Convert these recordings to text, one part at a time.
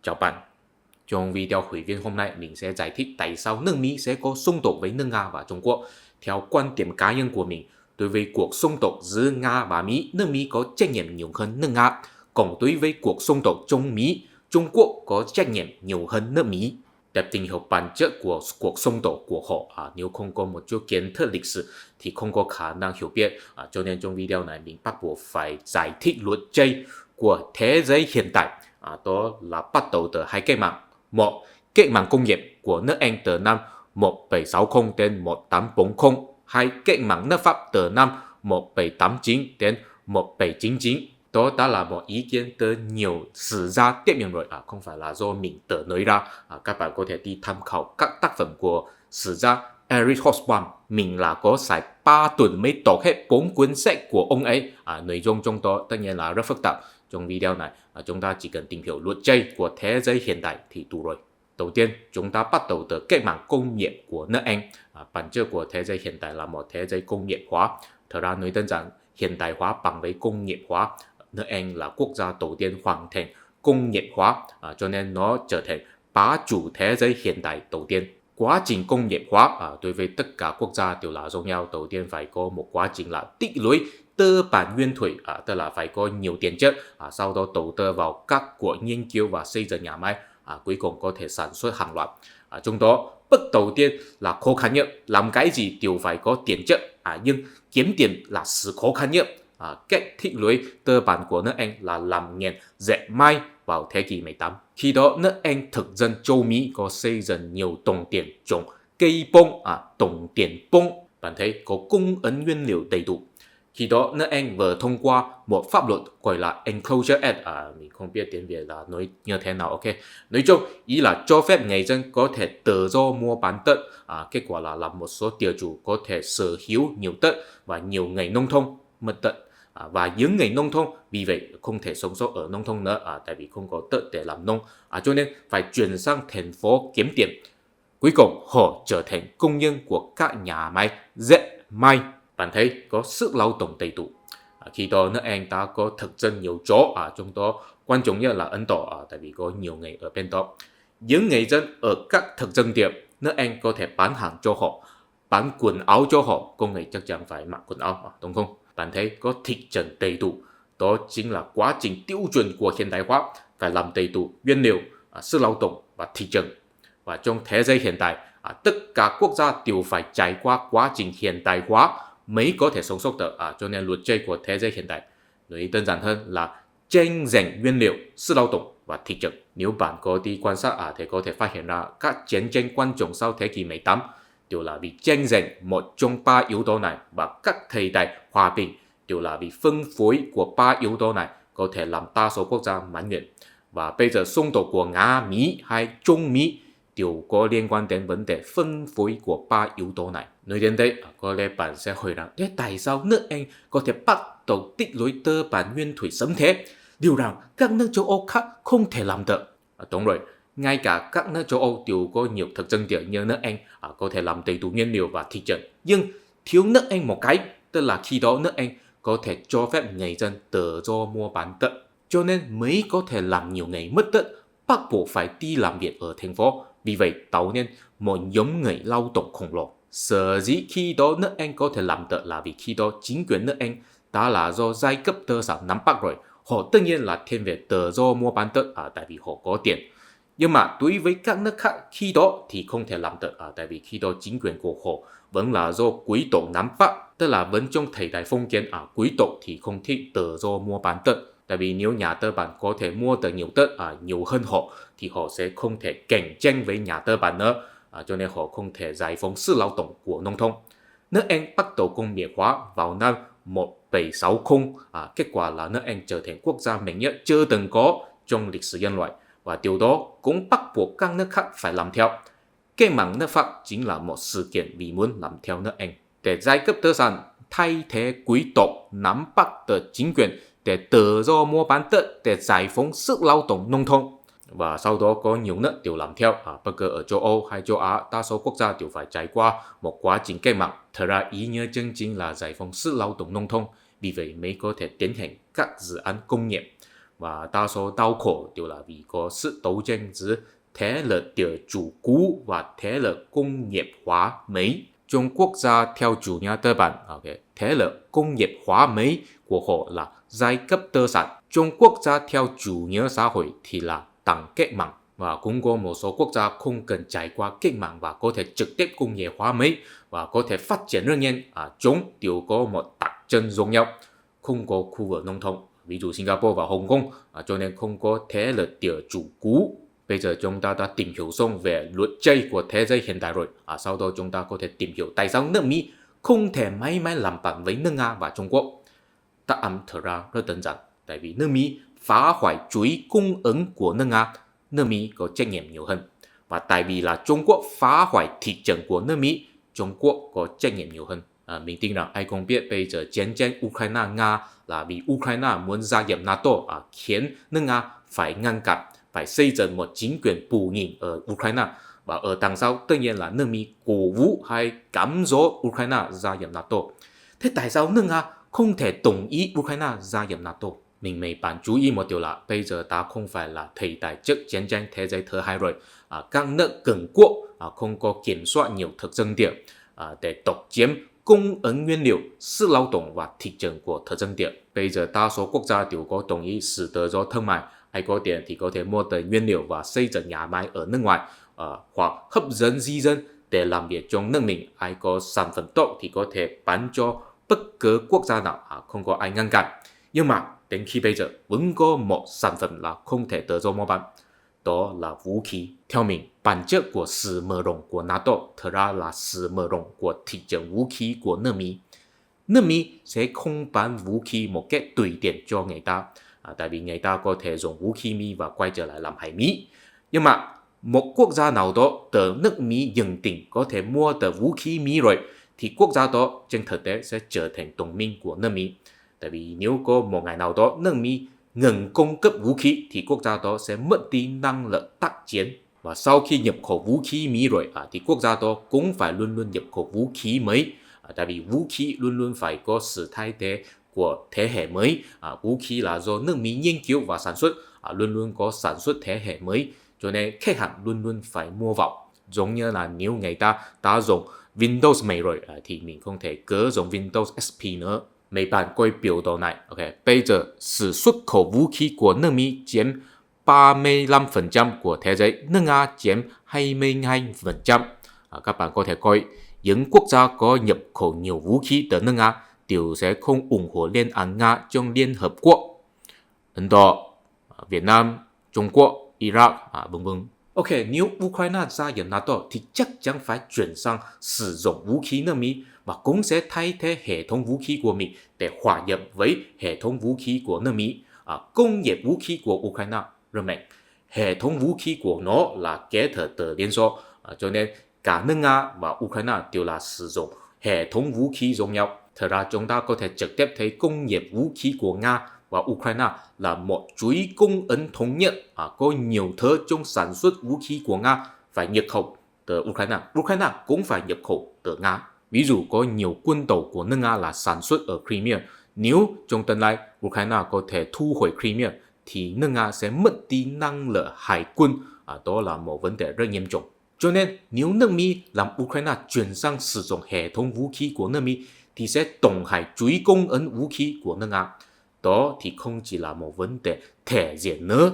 Chào bạn, trong video hội viên hôm nay mình sẽ giải thích tại sao nước Mỹ sẽ có xung đột với nước Nga và Trung Quốc. Theo quan điểm cá nhân của mình, đối với cuộc xung đột giữa Nga và Mỹ, nước Mỹ có trách nhiệm nhiều hơn nước Nga. Còn đối với cuộc xung đột trong Mỹ, Trung Quốc có trách nhiệm nhiều hơn nước Mỹ. Để tìm hiểu bản chất của cuộc xung đột của họ, nếu không có một chút kiến thức lịch sử thì không có khả năng hiểu biết. Cho nên trong video này mình bắt buộc phải giải thích luật chơi của thế giới hiện tại. Đó là bắt đầu từ hai cách mạng. Một, cách mạng công nghiệp của nước Anh từ năm 1760 đến 1840. Hai, cách mạng nước Pháp từ năm 1789 đến 1799. Đó đã là một ý kiến từ nhiều sử gia tiếp nhận rồi, không phải là do mình tự nói ra. Các bạn có thể đi tham khảo các tác phẩm của sử gia Eric Hobsbawm. Mình là có xài 3 tuần mới đọc hết 4 cuốn sách của ông ấy. Nội dung trong đó tất nhiên là rất phức tạp. Trong video này, chúng ta chỉ cần tìm hiểu luật chơi của thế giới hiện đại thì đủ rồi. Đầu tiên, chúng ta bắt đầu từ cách mạng công nghiệp của nước Anh. Bản chất của thế giới hiện tại là một thế giới công nghiệp hóa. Thật ra nói đơn giản, hiện đại hóa bằng với công nghiệp hóa. Nước Anh là quốc gia đầu tiên hoàn thành công nghiệp hóa, cho nên nó trở thành bá chủ thế giới hiện đại đầu tiên. Quá trình công nghiệp hóa đối với tất cả quốc gia đều là giống nhau. Đầu tiên phải có một quá trình là tích lũy tư bản nguyên thủy, tức là phải có nhiều tiền chất, sau đó đầu tư vào các cuộc nghiên cứu và xây dựng nhà máy, cuối cùng có thể sản xuất hàng loạt. Trong đó bước đầu tiên là khó khăn nhất, làm cái gì đều phải có tiền chất, nhưng kiếm tiền là sự khó khăn nhất. Cách tích lũy tư bản của nước Anh là làm nghề dệt may vào thế kỷ 18. Khi đó nước Anh thực dân châu Mỹ có xây dựng nhiều đồng tiền trồng cây bông, đồng tiền bông, bạn thấy có cung ứng nguyên liệu đầy đủ. Khi đó nước Anh vừa thông qua một pháp luật gọi là Enclosure Act, mình không biết tiếng Việt là nói như thế nào, ok. Nói chung ý là cho phép người dân có thể tự do mua bán đất, kết quả là làm một số địa chủ có thể sở hữu nhiều đất và nhiều người nông thôn mất đất. Và những người nông thôn vì vậy không thể sống sót ở nông thôn nữa, tại vì không có đất để làm nông, cho nên phải chuyển sang thành phố kiếm tiền. Cuối cùng họ trở thành công nhân của các nhà máy dệt may. Bạn thấy có sức lao động đầy đủ. Khi đó nước Anh đã có thực dân nhiều chỗ, trong đó quan trọng nhất là Ấn Độ, tại vì có nhiều người ở bên đó. Những người dân ở các thực dân tiệm, nước Anh có thể bán hàng cho họ, bán quần áo cho họ, con người chắc chắn phải mặc quần áo, đúng không? Bạn thấy có thị trường đầy đủ. Đó chính là quá trình tiêu chuẩn của hiện đại hóa, phải làm đầy đủ nguyên liệu, sức lao động và thị trường. Và trong thế giới hiện tại, tất cả quốc gia đều phải trải qua quá trình hiện đại hóa mới có thể sống sót được, cho nên luật chơi của thế giới hiện tại nói đơn giản hơn là tranh giành nguyên liệu, sức lao động và thị trường. Nếu bạn có đi quan sát thì có thể phát hiện ra các chiến tranh quan trọng sau thế kỷ 18 đều là vì tranh giành một trong 3 yếu tố này, và các thời đại hòa bình đều là vì phân phối của 3 yếu tố này có thể làm đa số quốc gia mãn nguyện. Và bây giờ xung đột của Nga, Mỹ hay Trung Mỹ đều có liên quan đến vấn đề phân phối của 3 yếu tố này. Nói đến đây, có lẽ bạn sẽ hỏi rằng tại sao nước Anh có thể bắt đầu tích lũy tư bản nguyên thủy sớm thế? Điều rằng các nước châu Âu khác không thể làm được. Đúng rồi, ngay cả các nước châu Âu đều có nhiều thực dân địa như nước Anh có thể làm đầy đủ nguyên liệu và thị trường. Nhưng thiếu nước Anh một cái, tức là khi đó nước Anh có thể cho phép người dân tự do mua bán đất. Cho nên mới có thể làm nhiều người mất đất, bắt buộc phải đi làm việc ở thành phố. Vì vậy tạo nên một nhóm người lao động khổng lồ. Sở dĩ khi đó nước Anh có thể làm được là vì khi đó chính quyền nước Anh đã là do giai cấp cơ sở nắm bắt rồi. Họ tất nhiên là thiên về tự do mua bán đất, tại vì họ có tiền. Nhưng mà đối với các nước khác khi đó thì không thể làm được, tại vì khi đó chính quyền của họ vẫn là do quý tộc nắm bắt, tức là vẫn trong thời đại phong kiến, quý tộc thì không thích tự do mua bán đất. Tại vì nếu nhà tư bản có thể mua được nhiều đất, nhiều hơn họ thì họ sẽ không thể cạnh tranh với nhà tư bản nữa, cho nên họ không thể giải phóng sức lao động của nông thôn. Nước Anh bắt đầu công nghiệp hóa vào năm 1760, kết quả là nước Anh trở thành quốc gia mạnh nhất chưa từng có trong lịch sử nhân loại, và điều đó cũng bắt buộc các nước khác phải làm theo. Cách mạng nước Pháp chính là một sự kiện vì muốn làm theo nước Anh, để giai cấp tư sản thay thế quý tộc nắm bắt được chính quyền, để tự do mua bán đất, để giải phóng sức lao động nông thôn. Và sau đó có nhiều nước đều làm theo, bất kể ở châu Âu hay châu Á, đa số quốc gia đều phải trải qua một quá trình cách mạng. Thật ra ý nghĩa chân chính là giải phóng sức lao động nông thôn, vì vậy mới có thể tiến hành các dự án công nghiệp. và đa số đau khổ đều là vì có sự đấu tranh giữa thế lực địa chủ cũ và thế lực công nghiệp hóa mới. Trong quốc gia theo chủ nghĩa tư bản, thế lực công nghiệp hóa mới của họ là giai cấp tư sản. Trong quốc gia theo chủ nghĩa xã hội thì là đảng cách mạng. Và cũng có một số quốc gia không cần trải qua cách mạng và có thể trực tiếp công nghiệp hóa mới và có thể phát triển rất nhanh. Chúng đều có một đặc trưng giống nhau, không có khu vực nông thôn, ví dụ Singapore và Hồng Kông, cho nên không có thế lực địa chủ cũ. Bây giờ chúng ta đã tìm hiểu xong về luật chơi của thế giới hiện đại rồi. Sau đó chúng ta có thể tìm hiểu tại sao nước Mỹ không thể mãi mãi làm bạn với nước Nga và Trung Quốc. Đáp án thật ra rất đơn giản. Tại vì nước Mỹ phá hoại chuỗi cung ứng của nước Nga, nước Mỹ có trách nhiệm nhiều hơn. Và tại vì là Trung Quốc phá hoại thị trường của nước Mỹ, Trung Quốc có trách nhiệm nhiều hơn. Mình tin rằng ai cũng biết bây giờ chiến tranh Ukraine-Nga là vì Ukraine muốn gia nhập NATO, khiến nước Nga phải ngăn cản, phải xây dựng một chính quyền bù nhìn ở Ukraine. Và ở đằng sau tất nhiên là nước Mỹ cổ vũ hay cám dỗ Ukraine gia nhập NATO. Thế tại sao nước Nga không thể đồng ý Ukraine gia nhập NATO? Mình mấy bạn chú ý một điều là bây giờ ta không phải là thời đại trước chiến tranh thế giới thứ hai rồi. Các nước cường quốc không có kiểm soát nhiều thực dân địa để độc chiếm cung ứng nguyên liệu, sức lao động và thị trường của thực dân địa. Bây giờ đa số quốc gia đều có đồng ý sự tự do thương mại. Ai có tiền thì có thể mua tới nguyên liệu và xây dựng nhà máy ở nước ngoài, hoặc hấp dẫn di dân để làm việc trong nước mình. Ai có sản phẩm tốt thì có thể bán cho bất cứ quốc gia nào, không có ai ngăn cản. Nhưng mà đến khi bây giờ vẫn có một sản phẩm là không thể tự do mua bán, đó là vũ khí. Theo mình, bản chất của sự mở rộng của NATO thật ra là sự mở rộng của thị trường vũ khí của nước Mỹ. Nước Mỹ sẽ không bán vũ khí một cách tùy tiện cho người ta, tại vì người ta có thể dùng vũ khí Mỹ và quay trở lại làm hải Mỹ. Nhưng mà một quốc gia nào đó từ nước Mỹ nhận định có thể mua được vũ khí Mỹ rồi, thì quốc gia đó trên thực tế sẽ trở thành đồng minh của nước Mỹ. Tại vì nếu có một ngày nào đó nước Mỹ ngừng cung cấp vũ khí thì quốc gia đó sẽ mất đi năng lực tác chiến. Và sau khi nhập khẩu vũ khí Mỹ rồi thì quốc gia đó cũng phải luôn luôn nhập khẩu vũ khí mới. Tại vì vũ khí luôn luôn phải có sự thay thế của thế hệ mới. Vũ khí là do nước Mỹ nghiên cứu và sản xuất, luôn luôn có sản xuất thế hệ mới, cho nên khách hàng luôn luôn phải mua vào. Giống như là nếu người ta đã dùng Windows mày rồi thì mình không thể cứ dùng Windows XP nữa. Mấy bạn coi biểu đồ này, bây giờ sự xuất khẩu vũ khí của nước Mỹ chiếm 35% của thế giới, nước Nga chiếm 22%. Các bạn có thể coi những quốc gia có nhập khẩu nhiều vũ khí từ nước Nga đều sẽ không ủng hộ Liên án Nga trong Liên Hợp Quốc. Ấn Độ, Việt Nam, Trung Quốc, Iraq, vân vân. Nếu Ukraine gia nhập NATO thì chắc chắn phải chuyển sang sử dụng vũ khí nước Mỹ và cũng sẽ thay thế hệ thống vũ khí của Mỹ để hòa nhập với hệ thống vũ khí của nước Mỹ. Công nghiệp vũ khí của Ukraine rất mạnh. Hệ thống vũ khí của nó là kế thừa từ Liên Xô, cho nên cả nước Nga và Ukraine đều là sử dụng hệ thống vũ khí giống nhau. Thật ra chúng ta có thể trực tiếp thấy công nghiệp vũ khí của Nga và Ukraine là một chuỗi cung ứng thống nhất, có nhiều thứ trong sản xuất vũ khí của Nga phải nhập khẩu từ Ukraine. Ukraine cũng phải nhập khẩu từ Nga. Ví dụ có nhiều quân tàu của nước Nga là sản xuất ở Crimea. Nếu trong tương lai Ukraine có thể thu hồi Crimea thì nước Nga sẽ mất đi năng lực hải quân. Đó là một vấn đề rất nghiêm trọng. Cho nên nếu nước Mỹ làm Ukraine chuyển sang sử dụng hệ thống vũ khí của nước Mỹ thì sẽ tổn hại chuỗi cung ứng vũ khí của nước Nga. Đó thì không chỉ là một vấn đề thể diện nữa,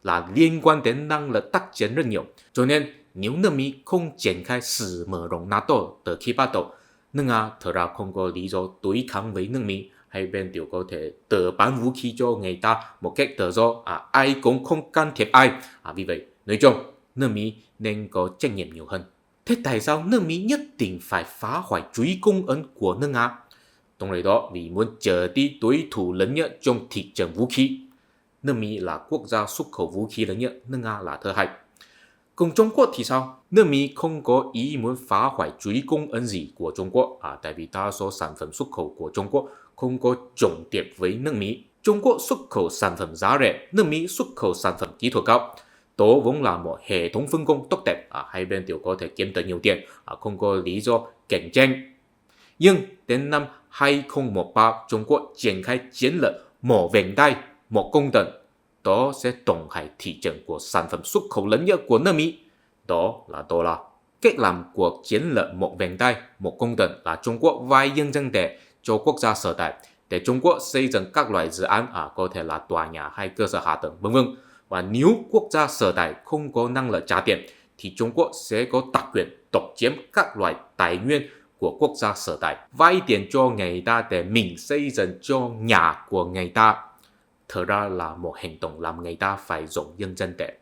là liên quan đến năng lực tác chiến rất nhiều. Cho nên nếu nước Mỹ không triển khai sự mở rộng NATO từ khi bắt đầu, nước Nga thật ra không có lý do đối kháng với nước Mỹ. Hai bên đều có thể tự bán vũ khí cho người ta một cách tự do, ai cũng không can thiệp ai. Vì vậy, nói chung, nước Mỹ nên có trách nhiệm nhiều hơn. Thế tại sao nước Mỹ nhất định phải phá hoại chuỗi cung ứng của nước Nga? Trong đấy đó vì muốn trở đi đối thủ lớn nhất trong thị trường vũ khí. Nước Mỹ là quốc gia xuất khẩu vũ khí lớn nhất, nước Nga là thứ hai. Còn Trung Quốc thì sao? Nước Mỹ không có ý muốn phá hoại chuỗi cung ứng gì của Trung Quốc, tại vì đa số sản phẩm xuất khẩu của Trung Quốc không có trùng điệp với nước Mỹ. Trung Quốc xuất khẩu sản phẩm giá rẻ, nước Mỹ xuất khẩu sản phẩm kỹ thuật cao. Đó vốn là một hệ thống phân công tốt đẹp, hai bên đều có thể kiếm được nhiều tiền, không có lý do cạnh tranh. Nhưng đến năm 2013, Trung Quốc triển khai chiến lược một vành đai, một công tầng, đó sẽ Đông Hải thị trường của sản phẩm xuất khẩu lớn nhất của nước Mỹ, đó là đô la. Cách làm cuộc chiến lược một vành đai, một công tầng là Trung Quốc vay nhân dân tệ cho quốc gia sở tại để Trung Quốc xây dựng các loại dự án, có thể là tòa nhà hay cơ sở hạ tầng vân vân. Và nếu quốc gia sở tại không có năng lực trả tiền thì Trung Quốc sẽ có đặc quyền độc chiếm các loại tài nguyên của quốc gia sở tại, vay tiền cho người ta để mình xây dựng cho nhà của người ta. Thật ra là một hành động làm người ta phải dùng nhân dân tệ.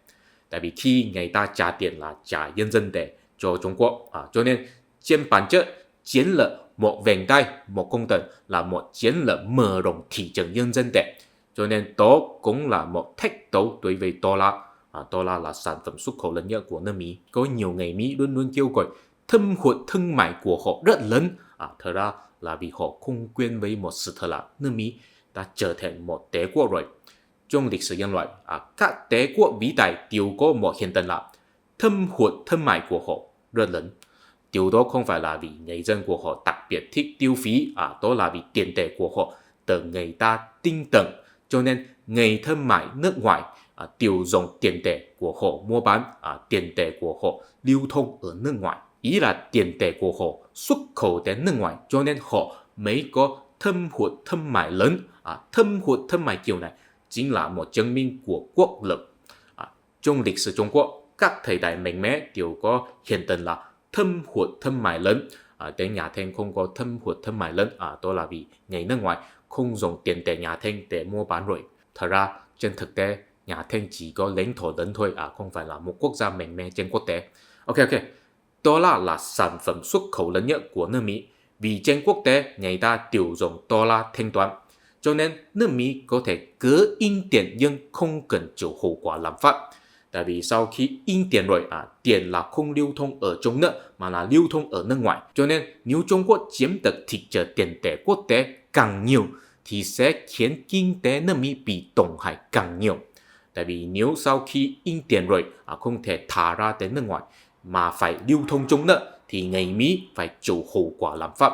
Tại vì khi người ta trả tiền là trả nhân dân tệ cho Trung Quốc, cho nên trên bản chất chiến lược một vành đai, một công tầng là một chiến lược mở rộng thị trường nhân dân tệ. Cho nên đó cũng là một thách đấu đối với đô la. Đô la là sản phẩm xuất khẩu lớn nhất của nước Mỹ. Có nhiều người Mỹ luôn luôn kêu gọi thâm hụt thương mại của họ rất lớn. Thật ra là vì họ không quên với một sự thật là nước Mỹ đã trở thành một đế quốc rồi. Trong lịch sử nhân loại, các đế quốc vĩ đại đều có một hiện tượng là thâm hụt thương mại của họ rất lớn. Điều đó không phải là vì người dân của họ đặc biệt thích tiêu phí, đó là vì tiền tệ của họ được người ta tin tưởng. Cho nên người thương mại nước ngoài tiêu dùng tiền tệ của họ mua bán, tiền tệ của họ lưu thông ở nước ngoài. Ý là tiền tệ của họ xuất khẩu đến nước ngoài, cho nên họ mới có thâm hụt thương mại lớn. Thâm hụt thương mại kiểu này chính là một chứng minh của quốc lực. Trong lịch sử Trung Quốc, các thời đại mạnh mẽ đều có hiện tượng là thâm hụt thương mại lớn. Đến nhà Thanh không có thâm hụt thương mại lớn, đó là vì người nước ngoài không dùng tiền tệ nhà Thanh để mua bán rồi. Thật ra trên thực tế nhà Thanh chỉ có lãnh thổ lớn thôi, không phải là một quốc gia mạnh mẽ trên quốc tế. Ok, đô la là sản phẩm xuất khẩu lớn nhất của nước Mỹ. Vì trên quốc tế người ta đều dùng đô la thanh toán, cho nên nước Mỹ có thể cứ in tiền nhưng không cần chịu hậu quả lạm phát. Tại vì sau khi in tiền rồi, tiền là không lưu thông ở trong nước mà là lưu thông ở nước ngoài. Cho nên nếu Trung Quốc chiếm được thị trường tiền tệ quốc tế càng nhiều thì sẽ khiến kinh tế nước Mỹ bị tổn hại càng nhiều. Tại vì nếu sau khi in tiền rồi không thể thả ra đến nước ngoài mà phải lưu thông trong nước thì người Mỹ phải chịu hậu quả lạm phát.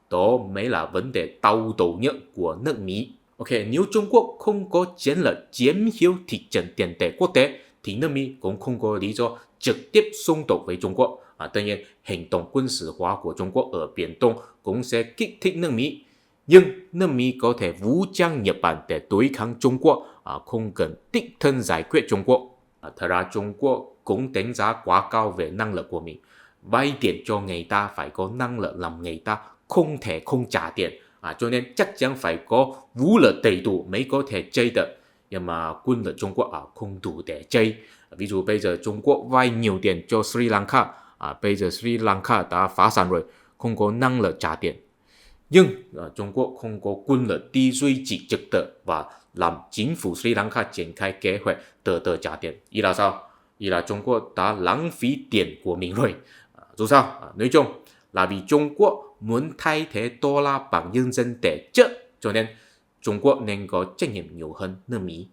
Đó mới là vấn đề đau đầu nhất của nước Mỹ. Ok, nếu Trung Quốc không có chiến lược chiếm hữu thị trường tiền tệ quốc tế thì nước Mỹ cũng không có lý do trực tiếp xung đột với Trung Quốc. Tất nhiên, hành động quân sự hóa của Trung Quốc ở Biển Đông cũng sẽ kích thích nước Mỹ. Nhưng nước Mỹ có thể vũ trang Nhật Bản để đối kháng Trung Quốc, không cần đích thân giải quyết Trung Quốc. Thật ra Trung Quốc cũng đánh giá quá cao về năng lực của mình. Vay tiền cho người ta phải có năng lực làm người ta không thể không trả tiền. Cho nên chắc chắn phải có vũ lực đầy đủ mới có thể chơi được. Nhưng mà quân lực Trung Quốc không đủ để chơi. Ví dụ bây giờ Trung Quốc vay nhiều tiền cho Sri Lanka. Bây giờ Sri Lanka đã phá sản rồi, không có năng lực trả tiền. Nhưng Trung Quốc không có quân lực đi duy trì trật tự và làm chính phủ Sri Lanka triển khai kế hoạch từ từ trả tiền. Ý là sao? Ý là Trung Quốc đã lãng phí tiền của mình rồi. Dù sao, nói chung là vì Trung Quốc muốn thay thế đô la bằng nhân dân tệ chứ, cho nên Trung Quốc nên có trách nhiệm nhiều hơn nước Mỹ.